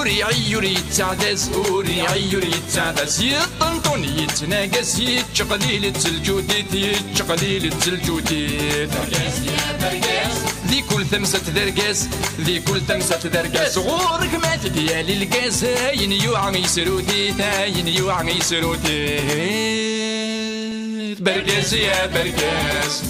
وري عيوري يتعدس وري عيوري يتعدس يطنطون يتناقص يتشقليل التلجوديت يتشقليل التلجوديت برقاس يا برقاس ذي كل ثمسة درقاس ذي كل ثمسة درقاس غورك مات ديالي القاس هاين يوعى يسروديت هاين يوعى يسروديت برقاس يا برقاس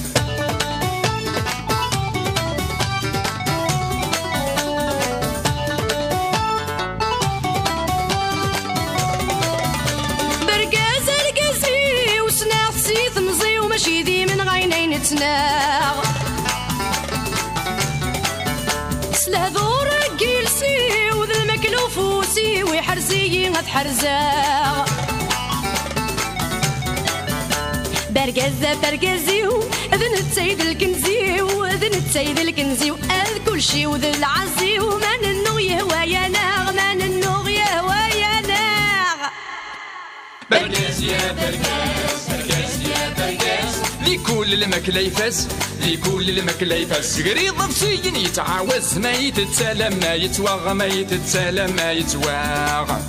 شيدي من غينين تناغ سلهذور جيلسي وذا المكلوفوسي ويحرزي غتحرزاغ برقزة برقزيو اذن التسيد الكنزيو اذن التسيد الكنزيو اذ كل شي وذا العزيو ما ننو يهوى يا ناغ ما ننو يهوى يا ناغ برقاس يا برقاس برقاس يا برقاس ذي كل المكلا يفاس ذي كل المكلا يفاس قريض بسيين يتعاوز ما يتتسالم ما يتواغ ما يتتسالم ما يتواغ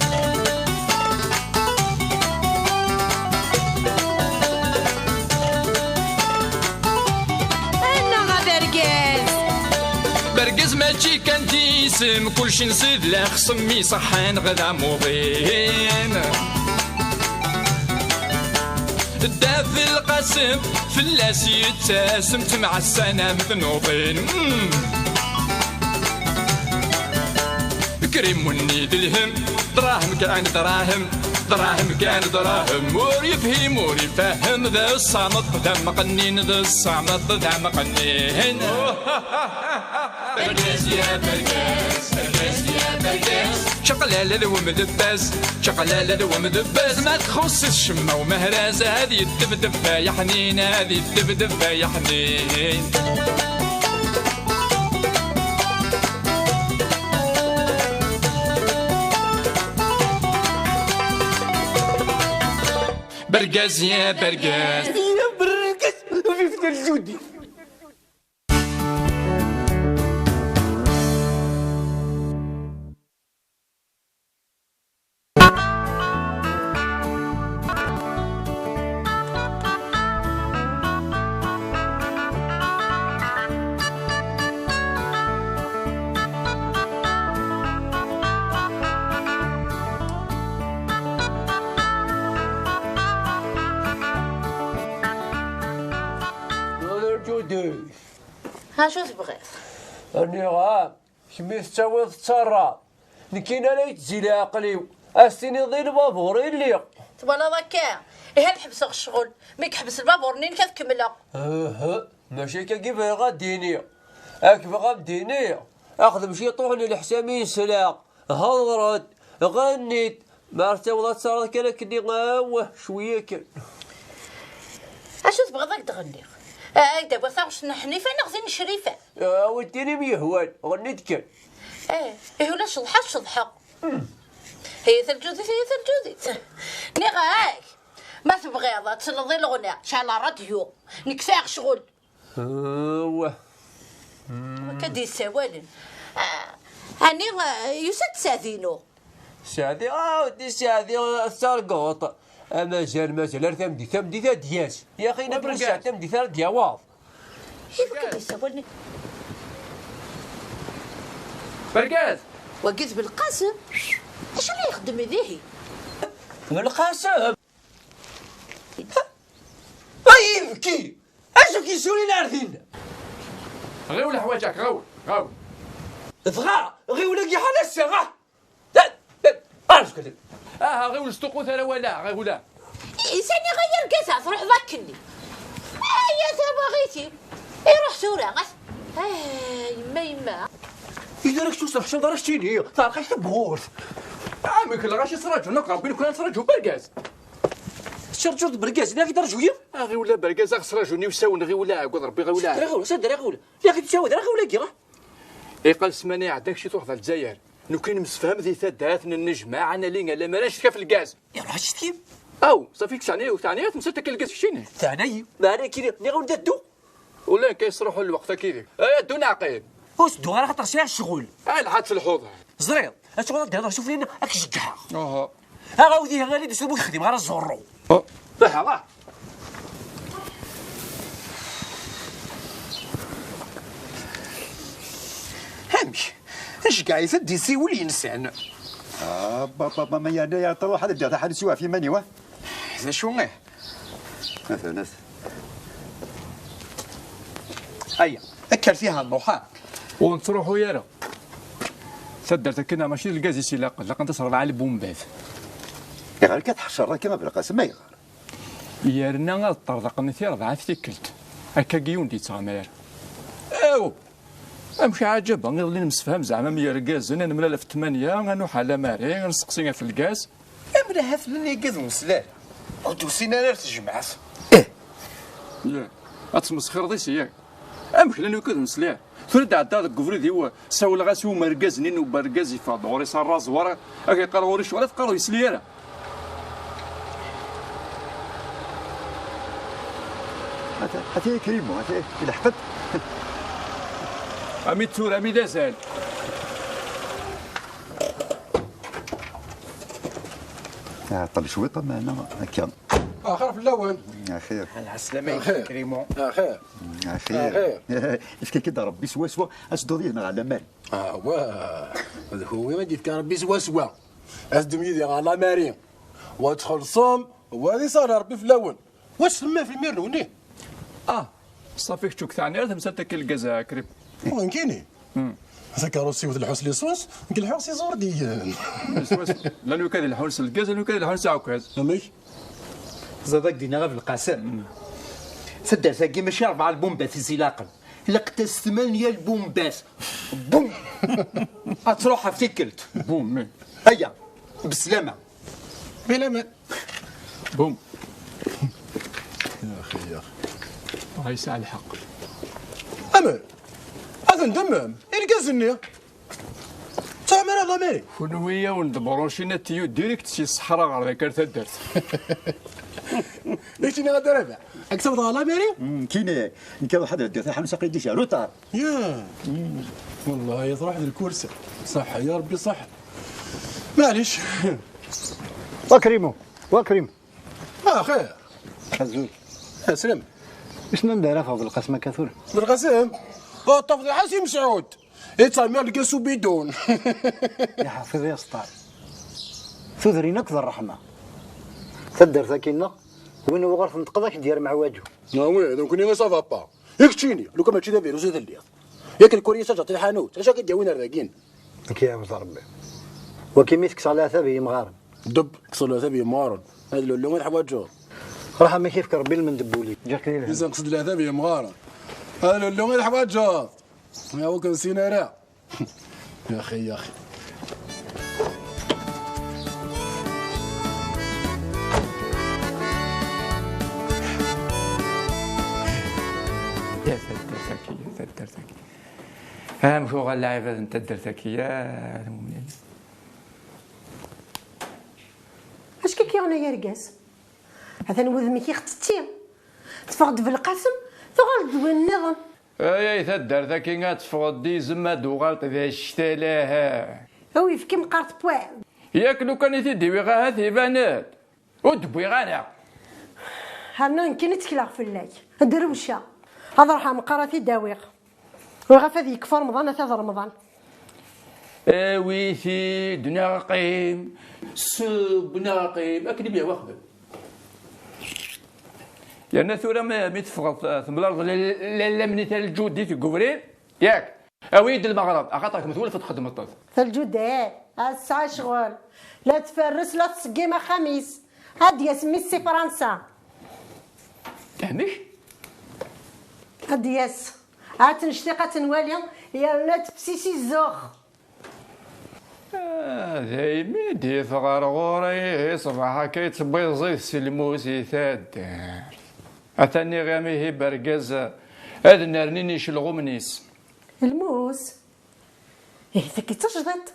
برقز ماشي كان تيسم كلشي نسيد لا خصمي صحان غدا موضين الداف القاسم فلاس يتسم مع السنة مثنوطين كريم ونيد الهم دراهم كان دراهم دراهم كان دراهم مور يفهم مور يفهم ذا الصامت ذا مقنين ذا الصامت ذا مقنين برقاس يا برقاس برقاس يا برقاس شقلالة ذو مدباز شقلالة ذو مدباز ما تخص الشمة ومهرازة هذه الدبدبة يا حنين هذه الدبدبة يا حنين برقاس يا برقاس يا برقاس في الجودي ها شو تبغي؟ راني غاب كمي تساوي تسرى نكينا لا يتزيل عقلي استني ضي البابور اللي تبالا ذكا إيه نحبس الشغل ميك حبس البابور نين كتكملها ماشي كيف غاديني كيف غاديني اخذ مشي طوحني لحسامي سلا هضرت غنيت ما عرفت والله تصرى كان كني غاوه شويه كان اشو تبغى ذاك تغني دابا ثاغش حنيفه نغزين شريفه وديني ميهوان غنيت كان ايه ولا شضحه شضحه هي ثلجودي هي ثلجودي نغاك ما تبغي تسلضي الغنى شعل راديو نكفاق شغل كدي سوالن هاني يسد ساذينو ساذي ودي ساذي سارقوط مازال ثمدي ثا دياس يا اخي نبرا الساعه ثمدي ثا دياواض كيف كدي سوالن برقاس وقيت بالقاسم اش اللي يخدم ذيه بالقاسم يبكي اش كيسولي نعرفين غير ولا حوايجك غاو ضغا غير ولا كي حال السغا عارف كذا غير السطوق ثلا ولا غير ولا إنسان يغير قصص روح ذكرني يا بغيتي روح سورة يما إذا راك توصل حشام دارك تيني طارقاش تبغوث عامك لا غاش يسراجو نقرا بين كون نسراجو برقاس شرجو برقاس لا كي شويه غير ولا برقاس خسراجوني وساون غير ولا قدر ربي غير ولا غير ولا سد غير ولا لا كي تساوي غير ولا كي قال سماني عندك شي تروح للجزائر لو كاين مسفهم ذي ثدات النجمة انا لينا لا مالاش كيف الكاز يا راه شتيم او صافي تعني تمسك الكاز في شيني ثاني ما انا كي نغون ددو ولا كيصرحوا الوقت كيديك دو نعقيل واش دو غير خاطر شي الشغل الحاد في الحوض زريط اشغل تهضر شوف لينا راك شجعها اها غاودي غالي تسلبو يخدم غير الزرو صح همش اش قاعد يسد يسيول الانسان بابا ما يعني يا ترى حد بدا حد يسوى في مني واه هذا شو غير مثلا هيا اكل فيها الضحى ونتروحوا يالا سدرت كنا ماشي الكاز يسيلاق لقد تصرف على بومباث غير كتحشر كما بالقاسم ما يغار يارنا غطرق نثي 4 ثيكلت هكا كيون دي تغامر او امشي عجب غنولي نمسفهم زعما ميا ركاز انا نملا في 8 غنوح على ماري غنسقسيها في الكاز امرا هاف لني كذ مسلال او توسينا لا تجمعات يا اتمسخر ضيس ياك امشي لانه كذا مسلاه فرد عدا داك كفريدي هو ساول غاسي مركز نين وبركز يفاض وري صار راس ورا هاكي قراو وري شويه فقراو يسليانا حتى كريمو حتى لحقت امي تور امي دازال طب شوي طب انا هكا اخر في الاول خير على السلامه كريمو خير خير اش كي ربي سوا سوا اسدو ديالنا على مال واه هذا هو ما ديت كان ربي سوا سوا اسدم يدي على ماري وادخل صوم وهذه صار ربي في الاول واش سما في الميروني صافيك تشوك ثاني هذا مسات كل الكازا كريم وين كاينين ذكروسي وذ الحوس لي صوص نقول الحوس يزور ديال لانه كان الحوس الكاز لانه كان الحوس عكاز فهمتي زادك دينا غير في القاسم سدر ساكي ماشي 4 البومبات زلاقا لقت 8 البومبات بوم تروح افتكلت بوم هيا بالسلامه بلا ما بوم يا اخي يا اخي هاي ساعة الحق امل هذا ندمم الكازني تعمر الله ماري ونويا وندبرون شينا تيو ديريكت شي صحراء غير ذاك درت ليش غدا ربع اكسبت الله ماري كاين واحد دير حنا ساقي ديشا روطار يا والله يطرح الكرسي صح يا ربي صح معليش وكريمو وكريم خير حزوز سلام شنو ندير في القسمه كثر بالقسم التفضيل حسيم مسعود يتسمى الكاسو بدون يا حفيظ يا سطار ثذرينك ذا الرحمه تدر ساكنه وين هو غرف نتقضاك دير مع واجو وي دونك ني صافا با ياك تشيني لو كان ماشي دابا روزي الليل ياك الكوريه تعطي الحانوت اش كدير وين الراكين كي يا ربي وكيميتك ثلاثه بي مغارب دب كسر ثابي مارن هذا لو وين حواجو راح ما كيفك ربي المندبولي جاك لي اذا قصد لا ثابي مغارن هذا لو وين حواجو يا هو كان سينارا يا اخي يا اخي يا سدر ثكي ها مشو غاللاعب هذا انت دير ثكي يا المؤمنين اش كي انا يا رقاس هذا نوذ كي ختتي تفقد في القسم تغلط بالنظام اي تدر ثكي غاتفقد دي زما دوغالط ذا الشتلاها هو يفكي مقارط بواع ياك لو كان تدوي غا هذه بنات ودبوي غانا هانا يمكن نتكلغ في اللاي الدروشه هذا راح مقاراتي داويق وغفا ذيك في رمضان تاع رمضان ويثي دناقيم سبناقيم اكل بيا واخد يعني ثورة ما متفقط ثم لا من تاع الجودي في كوفرين ياك اويد المغرب اخاطرك مثول في تخدم الطاف الجودة الساعة شغل لا تفرس لا تسقيمة خميس هادي يا سميسي فرنسا تهمش هادي ياس عاد نشتاقة تنوالي يا لا تبسيسي الزوخ دايما دي ثغر غوري صباح كيتبيزي سلموسي ثاد عثاني غامي برقاز هذا نارنيني شلغو منيس الموس ذاك تجدد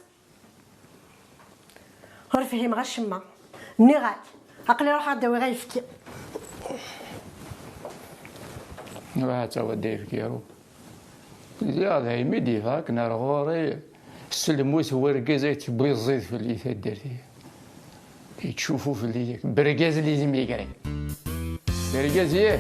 غير فهم غا الشما نيغاك عقلي روح عداوي غيفكي واه تا ودي يفكي يا رب يا دايما دي فاك نار غوري السلموس هو ركاز يتبغي الزيت في اللي تدرتي يتشوفوا في اللي بركاز اللي لازم يقري بركاز ياه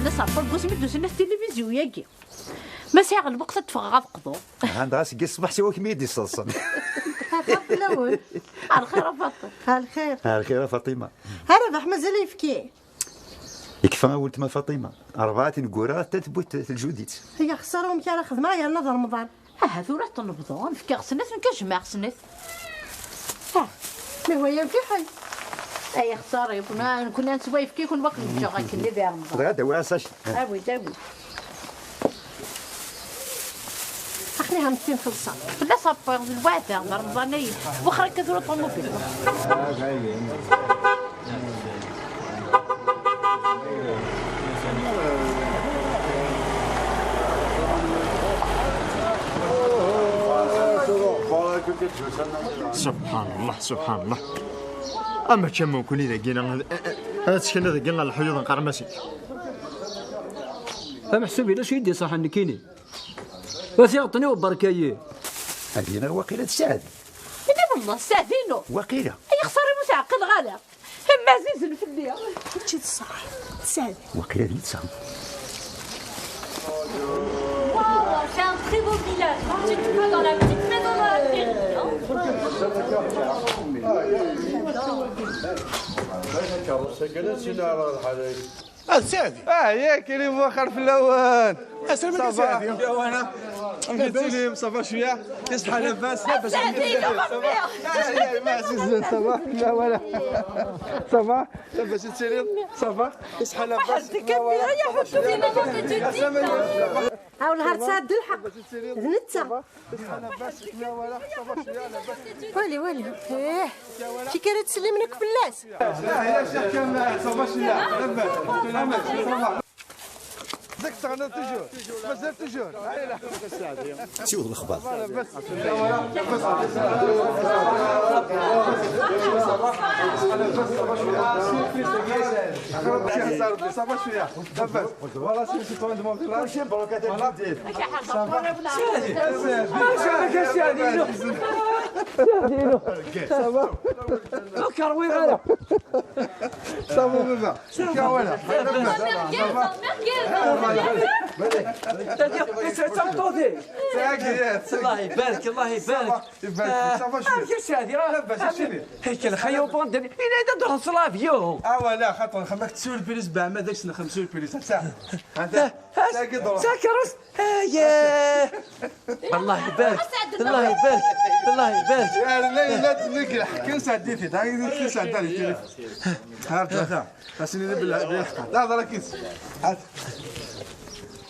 لا صافر بوس مدوس لنا التلفزيون ياكي ما ساعة الوقت تفغى غتقضو عند راسك الصباح سوا كمية دي الصلصة خاف الاول على الخير فاطمة على الخير على خير فاطمة ربح مازال يفكي يكفى ولد ما فاطمة 4 نقورا تثبت الجوديت هي خسرهم كي راه خدمه يا نظر رمضان هذو راه تنبضوا نفكي غسنات نكجمع غسنات ما هو يمكن حي اي خساره كنا نسوي في كيكون باقي نجا غنكلي بها رمضان غدا واساش اوي اخليها 200 خلصه لا صافي الوعد رمضان واخا كثروا الطوموبيل سبحان الله اما كم كوني لقينا هذا شكنا لقينا الحدود نقرمسي محسوبي لا شي يدي صح نكيني وثيقطني وبركايه هذه وقيلة تساعد انا والله ساعدينو وقيلة اي خساري متعقد غالا اما عزيز في الليل هادشي الصح تساعد وقيلة دي تساعد Waouh, c'est un très beau village. Tu te peux dans la petite maison dans la prairie. سعدي ياك اللي موخر في الاول اسلم سعدي يا وانا قلت صافا شويه يصحى لاباس لاباس صافا لا ولا صافا لاباس تسيري صافا يصحى لاباس هاو نهار تصاد الحق زنتها والي كي كانت تسلم لك فلاس يا شيخ كان صافا شويه لاباس صافا ذاك تغنى توجور مازال توجور شوف الاخبار صافا شويه لاباس فوالا سي تو ندمون في شي بروكات جديد صافا صافا كروي غلا صافا بابا كروي الله يبارك الله يبارك شادي راه لاباس شنو هيك الخيو بوندني الا ندير سلافيو ولا خاطر خمك تسول بليس بعما داكش نخمسول بليس ساعه انت ساكرس يا الله يبارك الله يبارك الله يبارك لا نقلح كل ساعه ديتي داير كل ساعه ديتي هارت ثلاثه خاصني بالحق لا راكيس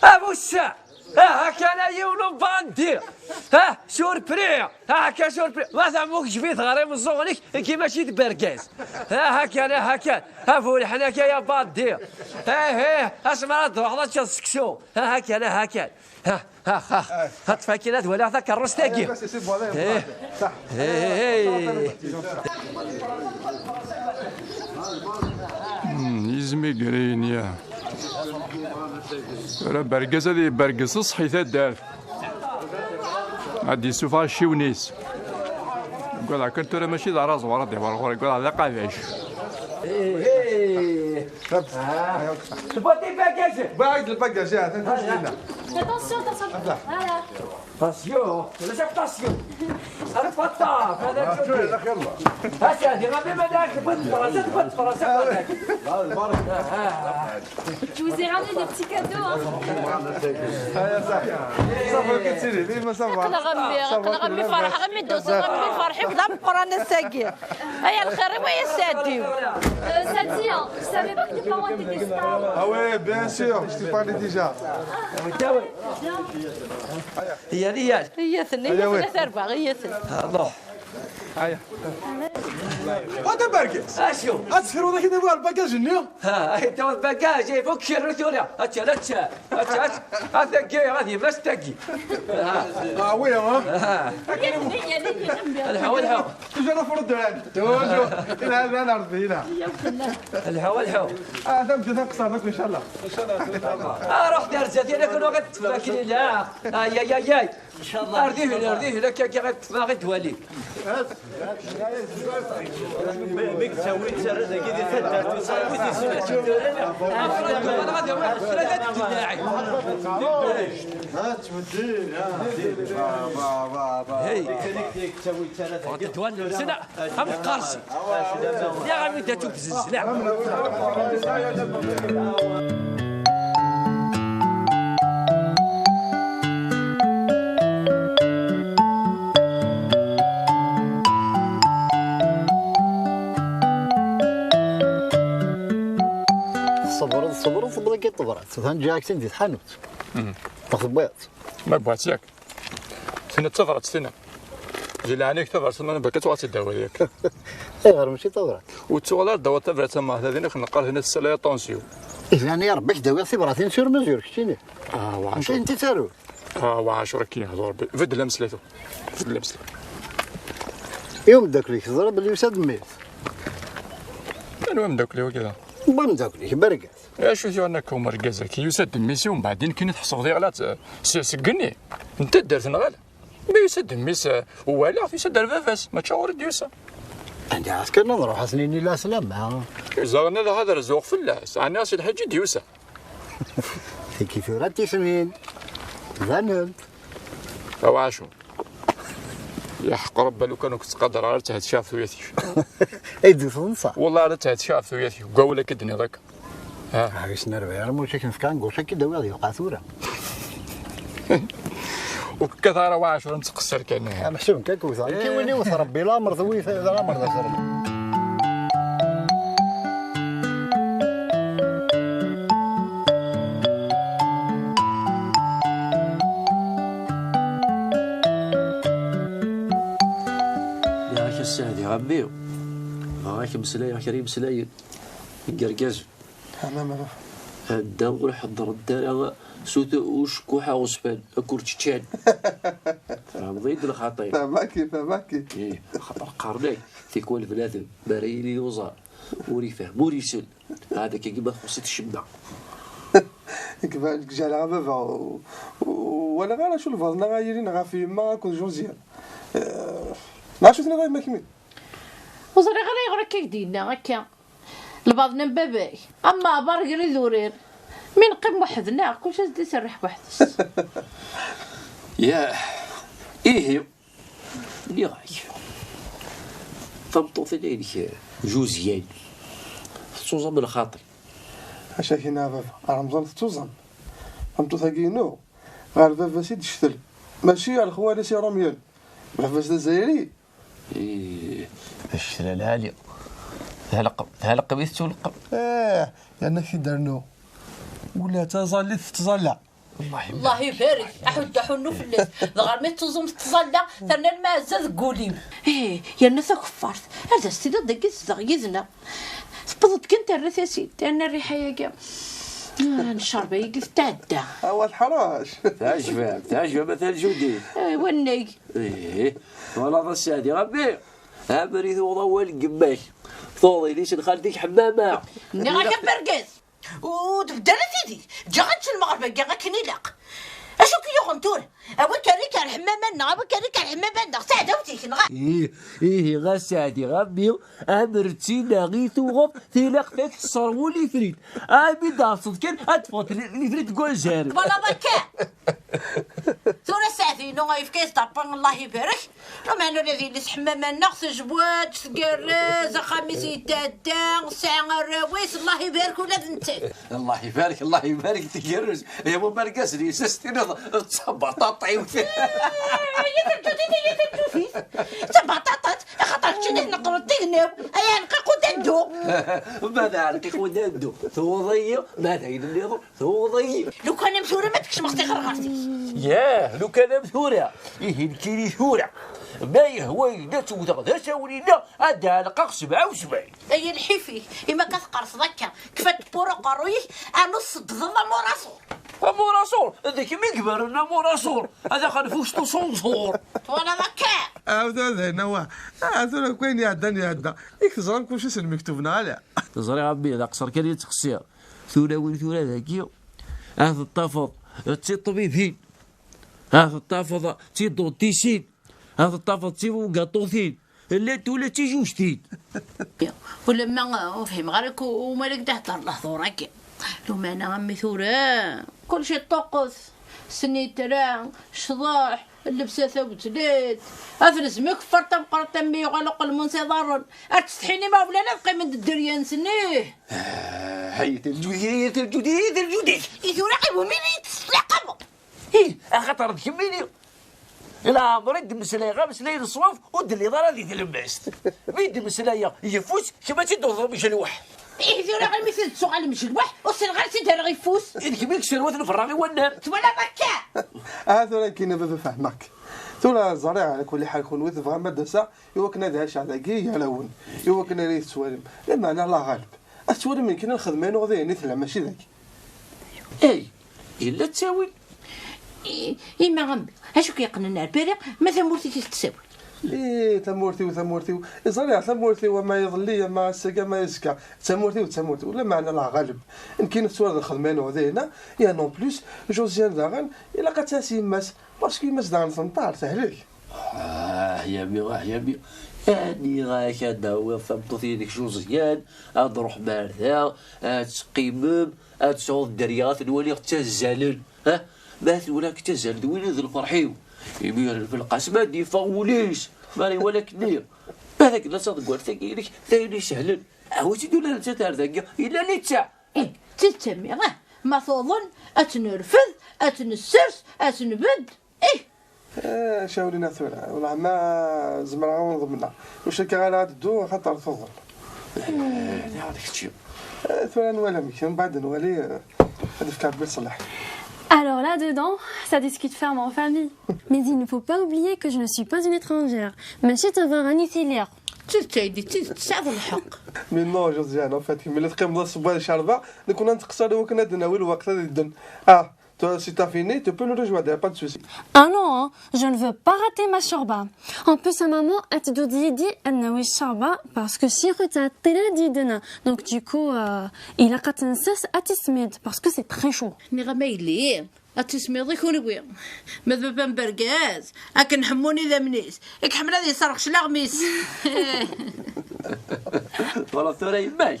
ابو الشا هاك انا يولو باندي سوربري هاكا سوربري ما ثموك جبيت غريم الزغنيك كي ماشي تبركاز هاكا انا هاكا فول حناك يا باندي اسمع تروح تشسكسو هاكا انا هاكا ها تفاكينات ولا ذاك الرستاكي صح يزمي قرين يا راه برقز هذه برقز صحي تدار غادي يسوفها شي ونيس يقول كنت راه ماشي دار زوار دي ورا يقول هذا قافاش تبغي باكاج بعد الباكاج هذا Attention, voilà. Attention, attention. أنا فطاف هذا يلا. هاشا غادي بدك تبت فرنسا Je vous ai ramené des petits cadeaux. صافا كتسيري ديما صافا انا غنمي فرح غنمي دوز غنمي فرحي بدا مقران الساكير هيا الخير ويا ساديو Sadie, je savais pas que tes parents étaient des stars. Ah ouais, bien sûr, je t'ai parlé déjà. هي ريال هي ثنين ثلاثة أربعة هي ثنين الله هيا هذا برقص اشو اسفر ذاك نبغى الباكاج النيو ها انت الباكاج فك شرتونا اتشا اتقي غادي بس تقي ها وين ها الهوا تجي نفرض هذا توجو الى هذا نعرف هنا الهوا هذا بدي نقصر لك ان شاء الله روح دار زاتي انا كنت وقت تفاكري لا يا ان شاء الله ارضيه لك يا ما غتوالي بك سويت سرزه كذا ثلاثه وسويت انا غادي ثلاثه دلاعي ها تمدين هي سويت ثلاثه تتولى سنه هم قرصي يا عمي تشوف الزلزال صبر كي طبرات ثان جاكسين في الحانوت تاخذ بيض ما بغات ياك سنة تفرت سنة جي عليك تفرت انا بكيت وغاتي الدواء ديالك اي غير ماشي طبرات وتسوغ الدواء تفرت تما هذين خنقال هنا السلايا طونسيون يعني يا ربي دواء صبراتين سور مزور شتيني وعاشور انت تارو وعاشور كي نهضر فد لمسلاتو فد لمسلاتو يوم داك ليك ضرب اللي يسد ميت انا وين داك لي وكذا بام داك ليك برقات شو ثو انك مركزه كي يسد الميسي ومن بعدين كي تحصل ضيغلات سكني انت درت نغال ما يسد الميس ولا يسد الفافاس ما تشاور ديوسا عندي عسكر نروح سنيني لا سلام معاه زغنا هذا الزوق في اللاس انا سيد حجي ديوسا كيف راتي سنين ظننت او عاشو يا حق ربي لو كانوا كنت قادر على تهتشاف ثويتي ايدي صنصه والله على تهتشاف ثويتي وقاول لك الدنيا ذاك عايش نربي يا رمو شكل فكان قول شكل دواء يوقع ثوره وكثر وعاشر نتقصر كان محسوب كاكوثا كي وين يوث ربي لا مرض ويث لا مرض اخر السعدي عمي راك مسلاي كريم مسلاي قرقاز تمام الدور حضر الدار سوت وشكوحه وسبان اكل تشان ضيد الخطيب فماكي ايه خطر قرناي تيكون البلاد بريلي وزار وريفه موريسل هذا كيما خصيت الشمع كيف جال بابا ولا غير شو الفاضنا غايرين غافي ما كنت جوزيان ما شفتني غير ما كمل وصري غير يغرك كيف دينا هكا البعضنا باباي اما برقري ذورير من قم وحدنا كل شيء يسرح وحدس يا ايه اللي رايك طمطوط عليك جوزيان توزن بالخاطر اش هنا بابا رمضان توزن فهمتو ثاقينو غير بابا سيد شتل ماشي على الخوالي سي رميان بابا الجزائري ايه الشتل العالي هلق بيت تلقى يعني كي درنو ولا تظل تظلع الله يبارك احد حنو في الناس ضغر ما تزوم تظلع ثنا المعزه قولي ايه يا الناس كفرت هذا السيد دقيس دغيزنا سبضت كنت الرثاسي انا الريحه يا جا الشربه يقف تعدى اول حراش تعجبك مثل جودي وني ايه والله السادي ربي امري ذو ضوال قماش ثوضي ليش خالتك حمامه نغاك برقز وتبدا سيدي جاغتش المغرب كاع كنيلاق اشو كي يغنتور او كاريك الحمامه نغا كاريك الحمامه نغ سعدوتيك نغا ايه غا سعدي غبي امرتي لاغيث وغف تيلاق فيك الصرولي فريد ابي داصد كان اتفوت لي فريد تقول جاري والله ضكا ثورة ساعتين نغا يفكيس طبان الله يبارك راه انو الذي اللي حمامه نغس جبوات تقرز خميس يتادا ساعه الراويس الله يبارك ولاد انت الله يبارك تقرز يا مو مرقص لي سستين تصبر طاطعي يا ترجوتي تبع طاطات خاطر شنو نقرا تيغناو ايا نقا ندو ماذا عليك يا خويا ندو توضيه ماذا يدير توضيه لو كان مسورة ما تكش مختي غرغرتي ياه لو كان مثورة يهلكيني ثورة ما يهوينا توضا ساولينا عندها لقاق 77 اي الحيفي إما كتقرص ذكا كفات بورا قرويه نص الضضة موراسور موراسور هذاك من كبر لنا موراسور هذا خلفوش تو صنصور وانا ذكا هذا هنا واه هذا كاين يعداني هذا ياك تزرم كلشي سلمي كتبنا عليه تزري ربي هذا قصر كان يتخسر ثورة وين ثورة ذاكيا هذا الطفل تي طبيبين هذا الطفل تي دوتيسين هذا الطفل تي وقاطوثين لا تولا تي جوجتين ولما فهم غيرك ومالك تهدر لهضورك لو ما انا عمي ثورة كلشي طقس سنيترا شضاح اللبسة ثوبتليت افرز مكفر تبقر تمي غلق المنصدر ارتستحيني ما ولا نبقى من الدريان سنيه هيت الجودية يثورا ومين يتسلقم خاطر تكملي لا مريد مسلايا غير مسلايا الصواف ودلي ضرا ذي تلمست بيد مسلايا يفوس كما تدور مش الوح يثورا غير مثل السؤال مش الوح وصل غير تدار غيفوس إذا كملك شروات الفراغي والنار ولا بكا ثورا كاين بابا فهمك ثورا زريع على كل حال كون وذ فهم مدرسة يوكنا ذا شعلاقي يا لون يوكنا ريت سوالم لما انا لا غالب السوالم يمكن نخدمين وغادي نثلع ماشي ذاك اي الا تساوي ما غمبي اشو كيقننا البارق ما ثمورتي تساوي ثمورتي زريع ثمورتي وما يظلي ما السقا ما يسكا ثمورتي ولا معنى لا غالب يمكن السوالم الخدمين وغادي يا نون بلوس جوزيان داغن الا قتاسي ماس باسكو ماس داغن سنطار سهلك يا بي يعني غاك هذا هو فهمتو في ديك جوزيان تروح مارثا تقيمم تعوض الدريات نولي تزالل بات ولا كتزال دوين ذو الفرحيو يمير في القسمة دي فاوليش مالي ولا كنير هذاك لا صدق ثاني لك ثاني سهل هو تدول لا تتار ذاك الا اللي تاع تتمي ما تظن اتنرفذ اتنسرس اتنبد شاولينا ثورة والله ما زمرا ونضمنا واش كغالا تدو خاطر تفضل هذاك الشيء ثورة نوالا ميك من بعد نوالي هذا فكر بيصلح. Alors là-dedans, ça discute ferme en famille. Mais il ne faut pas oublier que je ne suis pas une étrangère. ماشي تظهرني ثيلير. تسايدي تساعد الحق. من نو جوزيان فاتي ملي تقيم ضا صبا شاربا نكون نتقصد وكنا ناوي الوقت هذا يدن. Toi, si t'as fini, tu peux nous rejoindre, pas de souci. Ah non, hein, je ne veux pas rater ma shorba. En plus, sa maman a dit elle shorba parce que si tu as donc du coup, il a qu'à t'insister parce que c'est très chaud. نغميلي أتسميض يكون قوي ماذا بان برقاز أكن حموني ذا منيس إك حمل هذه صرخش لغميس والله ثوري ماش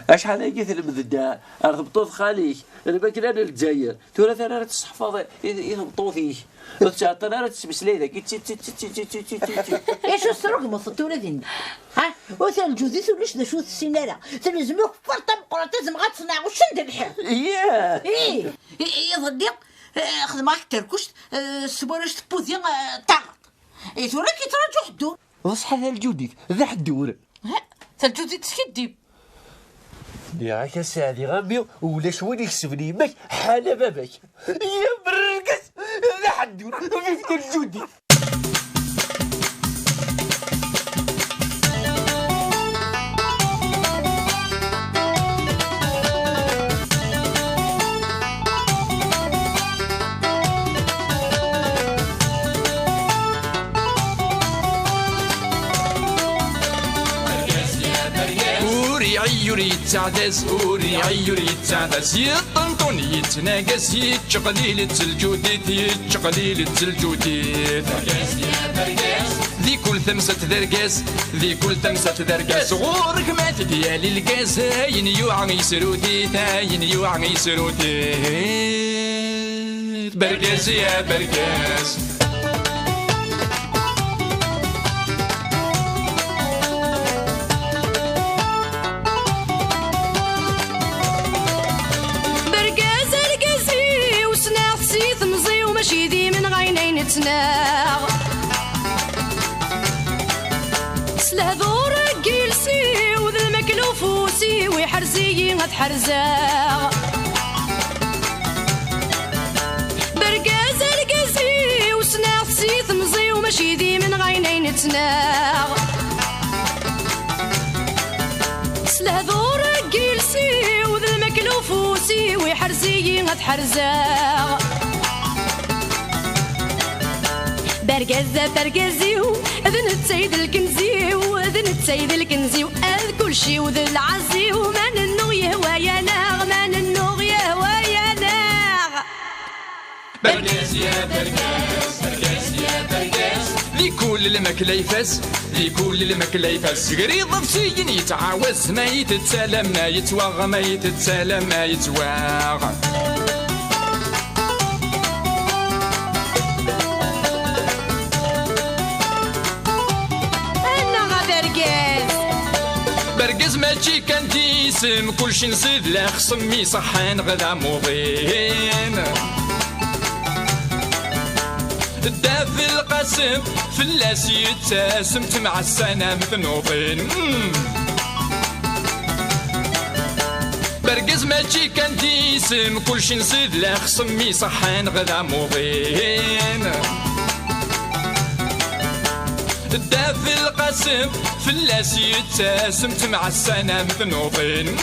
أشحال هيك المذدة أرضبطوث خاليك أنا باكي أنا الجزائر ثورة ثانية تستحفظ يهبطو فيه وتعطينا أنا تسمسلي ذاك إيش السرق مصطورة ذي ها وثال الجوزيس وليش ذا شو السينارة تلزموك فرطة مقرطة ما تصنع وش ندير الحال إيه يضدق خدمة تركوش سبورش تبوذي تعرض إيه ثورة كي تراجع حدو وصحى ذا الجوديك ذا حدور ذا الجوديك تسكديب يا كسادي غامي ولا شوين يكسبني ماك حالة باباك يا برقص لا حدور في الجودي يوري تعدس وري يوري تعدس يطنطون يتناقص يتشقليل الجوديت يتشقليل الجوديت ذي كل ثمسة ذرقاس ذي كل ثمسة ذرقاس غورك ما تديالي القاس هاين يوعى يسروديت هاين يوعى يسروديت برقاس يا برقاس ماشي ذي من غينين تناغ سلا ذور جيلسي وذ تحرزاغ برقاز القزي وسناغ سيث مزي وماشي دي من غينين تناغ سلهذور جيلسي وذا المكلوفوسي ويحرزي غتحرزاغ برقازة برقازيو اذن التسيد الكنزيو اذن التسيد الكنزيو اذ كل شي وذ العزيو من النو يهوى يا ناغ من النو يهوى يا ناغ برقاز يا برقاز برقاز يا برقاز لكل المكلا يفاس لكل المكلا يفاس قريض بسيين يتعاوز ما يتسالم ما يتواغ ما يتسالم ما يتواغ برقز ماشي كان ديسم كلشي نصيد لا خصمي صحان غدا موضين الداف القاسم فلاس يتاسم تمع السنة مثنوطين برقز ماشي كان ديسم كلشي نصيد لا خصمي صحان غدا موضين الداف القاسم فلاس يتاسم تمع السنة مثنوطين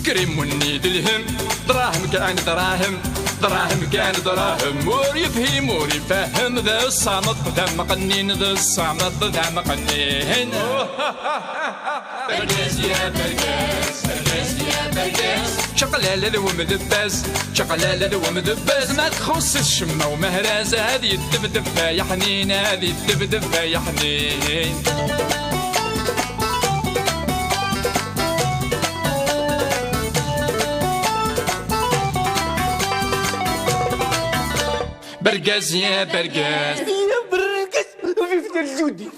كريم ونيد الهم دراهم كان دراهم دراهم كان دراهم مور يفهم مور يفهم ذا الصامت ذا مقنين ذا الصامت ذا مقنين برقاز يا برقاز برقاز يا برقاز شقلالة ذو مدباز شقلالة ذو مدباز ما تخص الشمة ومهراز هذه الدبدب يا حنين هذه الدبدب يا حنين برقاز يا برقاز يا برقاز في فتر جودي